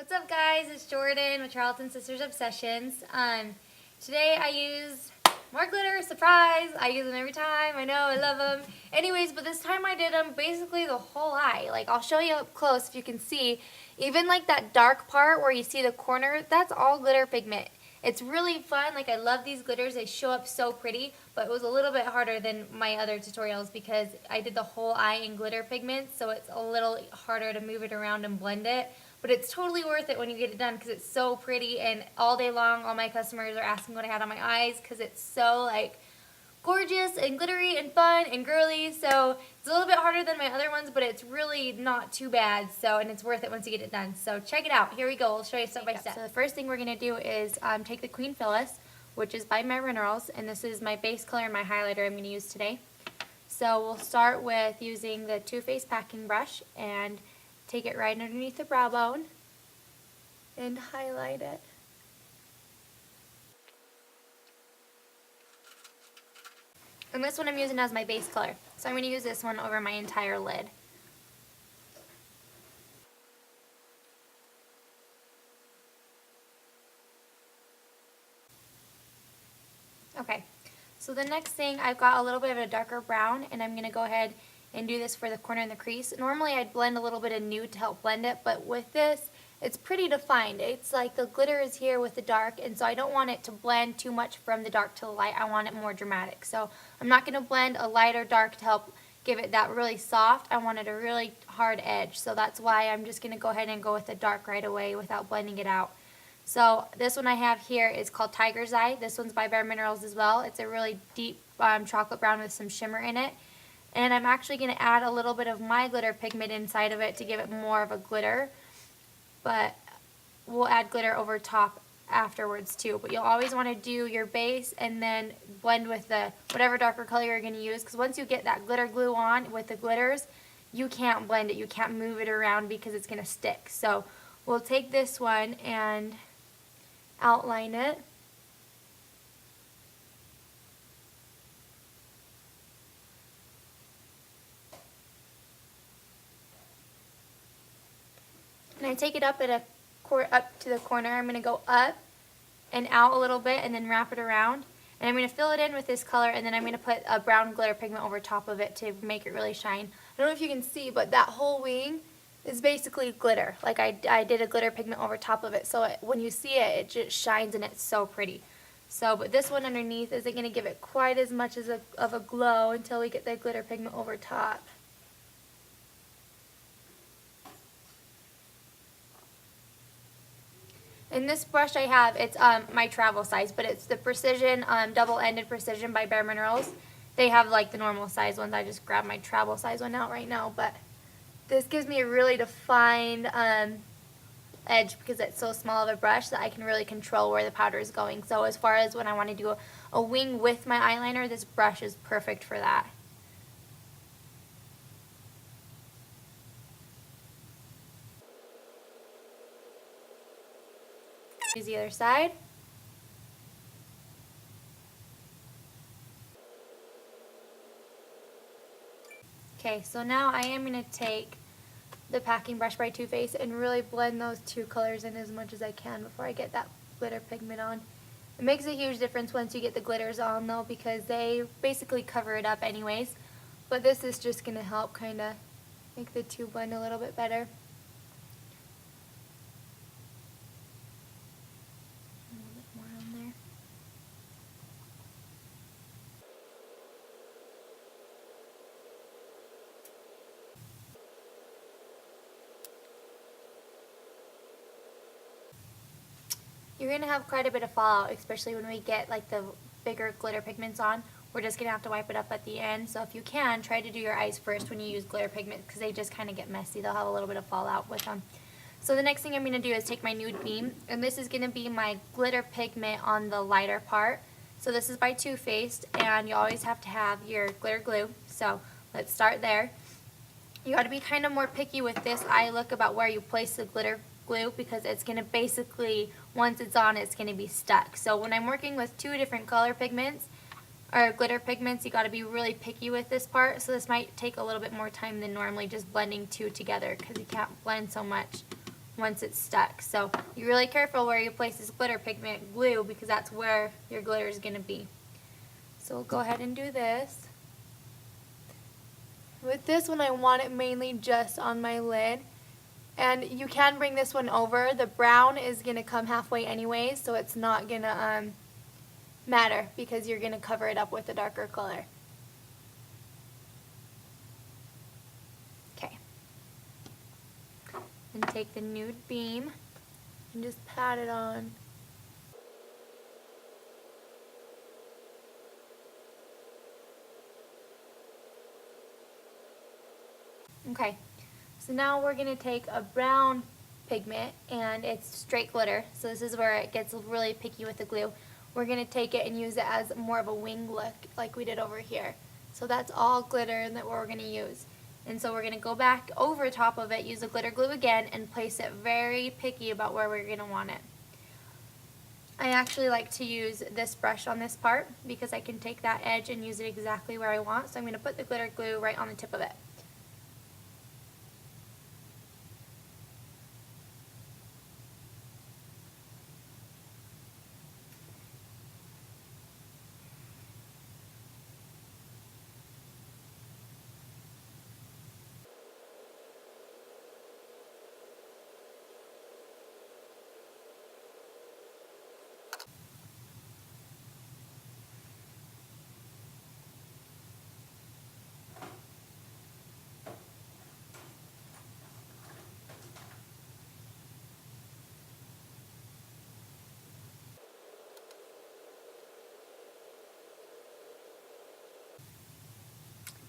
What's up, guys? It's Jordan with Charlton Sisters Obsessions. Today I used more glitter. Surprise! I use them every time. I know, I love them. Anyways, but this time I did them basically the whole eye. Like, I'll show you up close if you can see. Even like that dark part where you see the corner, that's all glitter pigment. It's really fun. Like, I love these glitters. They show up so pretty, but it was a little bit harder than my other tutorials because I did the whole eye in glitter pigments, so it's a little harder to move it around and blend it. But it's totally worth it when you get it done because it's so pretty, and all day long all my customers are asking what I had on my eyes because it's so like gorgeous and glittery and fun and girly. So it's a little bit harder than my other ones, but it's really not too bad. So, and it's worth it once you get it done. So check it out. Here we go. We'll show you step by step. So the first thing we're going to do is take the Queen Phyllis, which is by Bare Minerals, and this is my base color and my highlighter I'm going to use today. So we'll start with using the Too Faced packing brush and take it right underneath the brow bone and highlight it. And this one I'm using as my base color. So I'm going to use this one over my entire lid. Okay, so the next thing, I've got a little bit of a darker brown, and I'm going to go ahead and do this for the corner and the crease. Normally I'd blend a little bit of nude to help blend it, but with this, it's pretty defined. It's like the glitter is here with the dark, and so I don't want it to blend too much from the dark to the light. I want it more dramatic. So I'm not going to blend a light or dark to help give it that really soft. I wanted a really hard edge, so that's why I'm just going to go ahead and go with the dark right away without blending it out. So this one I have here is called Tiger's Eye. This one's by Bare Minerals as well. It's a really deep chocolate brown with some shimmer in it. And I'm actually going to add a little bit of my glitter pigment inside of it to give it more of a glitter. But we'll add glitter over top afterwards too. But you'll always want to do your base and then blend with the whatever darker color you're going to use. Because once you get that glitter glue on with the glitters, you can't blend it. You can't move it around because it's going to stick. So we'll take this one and outline it. And I take it up at up to the corner. I'm going to go up and out a little bit and then wrap it around. And I'm going to fill it in with this color, and then I'm going to put a brown glitter pigment over top of it to make it really shine. I don't know if you can see, but that whole wing is basically glitter. Like I did a glitter pigment over top of it, so when you see it, it just shines and it's so pretty. So, but this one underneath isn't going to give it quite as much of a glow until we get the glitter pigment over top. And this brush I have, it's my travel size, but it's the Precision, double-ended Precision by Bare Minerals. They have like the normal size ones. I just grabbed my travel size one out right now, but this gives me a really defined edge because it's so small of a brush that I can really control where the powder is going. So as far as when I want to do a wing with my eyeliner, this brush is perfect for that. Use the other side. Okay, so now I am going to take the packing brush by Too Faced and really blend those two colors in as much as I can before I get that glitter pigment on. It makes a huge difference once you get the glitters on though, because they basically cover it up anyways. But this is just going to help kind of make the two blend a little bit better. You're going to have quite a bit of fallout, especially when we get like the bigger glitter pigments on. We're just going to have to wipe it up at the end. So if you can, try to do your eyes first when you use glitter pigment because they just kind of get messy. They'll have a little bit of fallout with them. So the next thing I'm going to do is take my Nude Beam, and this is going to be my glitter pigment on the lighter part. So this is by Too Faced, and you always have to have your glitter glue. So let's start there. You got to be kind of more picky with this eye look about where you place the glitter glue because it's going to basically, once it's on, it's going to be stuck. So when I'm working with two different color pigments or glitter pigments, you got to be really picky with this part. So this might take a little bit more time than normally just blending two together because you can't blend so much once it's stuck. So you're really careful where you place this glitter pigment glue because that's where your glitter is going to be. So we'll go ahead and do this. With this one I want it mainly just on my lid. And you can bring this one over. The brown is going to come halfway anyway, so it's not going to matter because you're going to cover it up with a darker color. Okay. And take the Nude Beam and just pat it on. Okay. So now we're going to take a brown pigment, and it's straight glitter, so this is where it gets really picky with the glue. We're going to take it and use it as more of a wing look like we did over here. So that's all glitter that we're going to use. And so we're going to go back over top of it, use the glitter glue again, and place it very picky about where we're going to want it. I actually like to use this brush on this part because I can take that edge and use it exactly where I want. So I'm going to put the glitter glue right on the tip of it.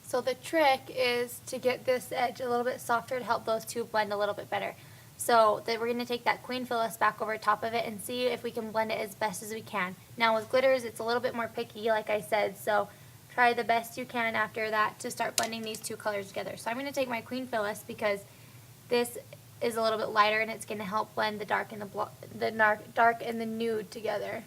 So the trick is to get this edge a little bit softer to help those two blend a little bit better. So then we're going to take that Queen Phyllis back over top of it and see if we can blend it as best as we can. Now with glitters it's a little bit more picky like I said, so try the best you can after that to start blending these two colors together. So I'm going to take my Queen Phyllis because this is a little bit lighter and it's going to help blend the dark and the dark and the nude together.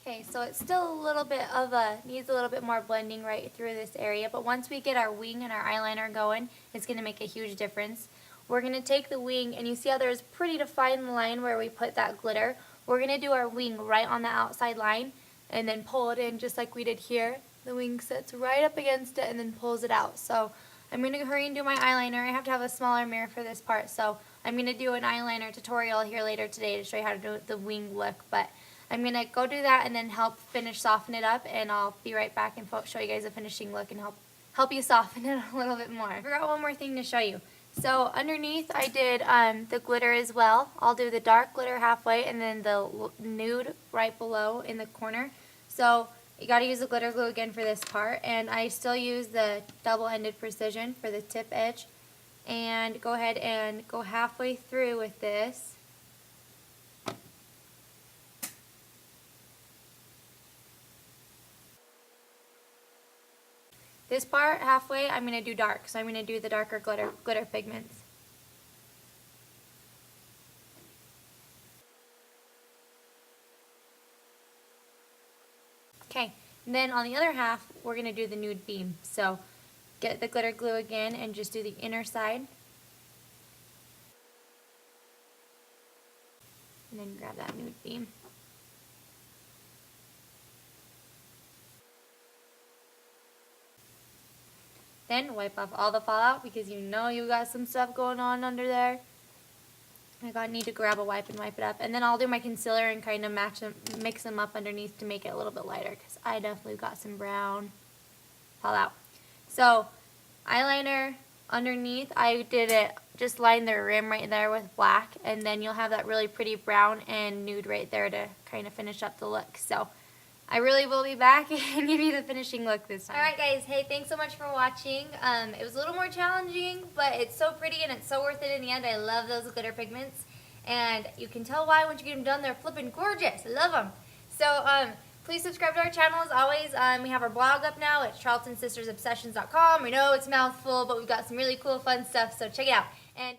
Okay, so it's still a little bit of needs a little bit more blending right through this area, but once we get our wing and our eyeliner going, it's going to make a huge difference. We're going to take the wing, and you see how there's a pretty defined line where we put that glitter. We're going to do our wing right on the outside line, and then pull it in just like we did here. The wing sits right up against it and then pulls it out. So I'm going to hurry and do my eyeliner. I have to have a smaller mirror for this part, so I'm going to do an eyeliner tutorial here later today to show you how to do the wing look, but I'm going to go do that and then help finish soften it up, and I'll be right back and show you guys a finishing look and help you soften it a little bit more. I forgot one more thing to show you. So underneath I did the glitter as well. I'll do the dark glitter halfway and then the nude right below in the corner. So you got to use the glitter glue again for this part, and I still use the double-ended precision for the tip edge. And go ahead and go halfway through with this. This part, halfway, I'm going to do dark, so I'm going to do the darker glitter pigments. Okay, and then on the other half, we're going to do the Nude Beam. So get the glitter glue again and just do the inner side. And then grab that Nude Beam. Then wipe off all the fallout because you know you got some stuff going on under there. I need to grab a wipe and wipe it up. And then I'll do my concealer and kind of mix them up underneath to make it a little bit lighter because I definitely got some brown fallout. So eyeliner underneath, I did it, just line the rim right there with black, and then you'll have that really pretty brown and nude right there to kind of finish up the look. So I really will be back and give you the finishing look this time. Alright guys, hey, thanks so much for watching. It was a little more challenging, but it's so pretty and it's so worth it in the end. I love those glitter pigments, and you can tell why once you get them done. They're flipping gorgeous. I love them. So Please subscribe to our channel as always. We have our blog up now at charltonsistersobsessions.com. We know it's a mouthful, but we've got some really cool, fun stuff, so check it out. And